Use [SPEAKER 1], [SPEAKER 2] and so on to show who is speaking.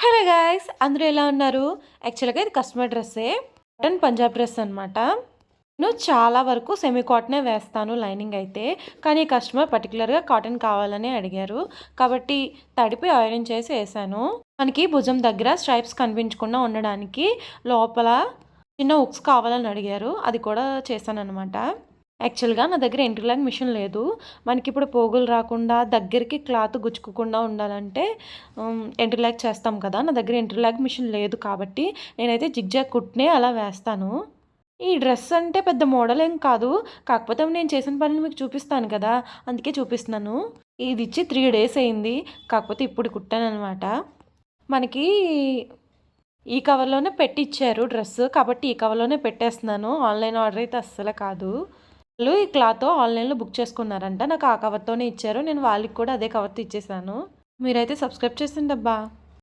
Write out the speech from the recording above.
[SPEAKER 1] Hello guys, అందరూ ఎలా ఉన్నారు? యాక్చువల్‌గా ఇది కస్టమర్ డ్రెస్సే. కాటన్ పంజాబ్ డ్రెస్ అనమాట. నేను చాలా వరకు సెమీ కాటనే వేస్తాను లైనింగ్ అయితే. కానీ కస్టమర్ పర్టిక్యులర్‌గా కాటన్ కావాలని అడిగారు. కాబట్టి తడిపి ఐరన్ చేసి ఏశాను. మనకి భుజం దగ్గర స్ట్రైప్స్ కనిపించకుండా ఉండడానికి లోపల చిన్న హుక్స్ కావాలని అడిగారు. అది కూడా చేశాననమాట. యాక్చువల్‌గా నా దగ్గర ఇంటర్లాక్ మిషన్ లేదు. మనకిప్పుడు పోగులు రాకుండా, దగ్గరికి క్లాత్ గుచ్చుకోకుండా ఉండాలంటే ఇంటర్లాక్ చేస్తాం కదా! నా దగ్గర ఇంటర్లాక్ మిషన్ లేదు కాబట్టి, నేనైతే జిగ్‌జాగ్ కుట్టునే అలా వేస్తాను. ఈ డ్రెస్ అంటే పెద్ద మోడల్ ఏం కాదు. కాకపోతే నేను చేసిన పనులు మీకు చూపిస్తాను కదా! అందుకే చూపిస్తున్నాను. ఇదిచ్చి 3 డేస్ అయింది. కాకపోతే ఇప్పుడు కుట్టాననమాట. మనకి ఈ కవర్‌లోనే పెట్టిచ్చారు డ్రెస్. కాబట్టి ఈ కవర్‌లోనే పెట్టేస్తున్నాను. ఆన్‌లైన్ ఆర్డర్ అయితే అస్సలు కాదు. వాళ్ళు ఈ క్లాత్ ఆన్‌లైన్‌లో బుక్ చేసుకున్నారంట. నాకు ఆ కవర్‌తోనే ఇచ్చారు. నేను వాళ్ళకి కూడా అదే కవర్‌తో ఇచ్చేసాను. మీరైతే సబ్స్క్రైబ్ చేసేయండబ్బా!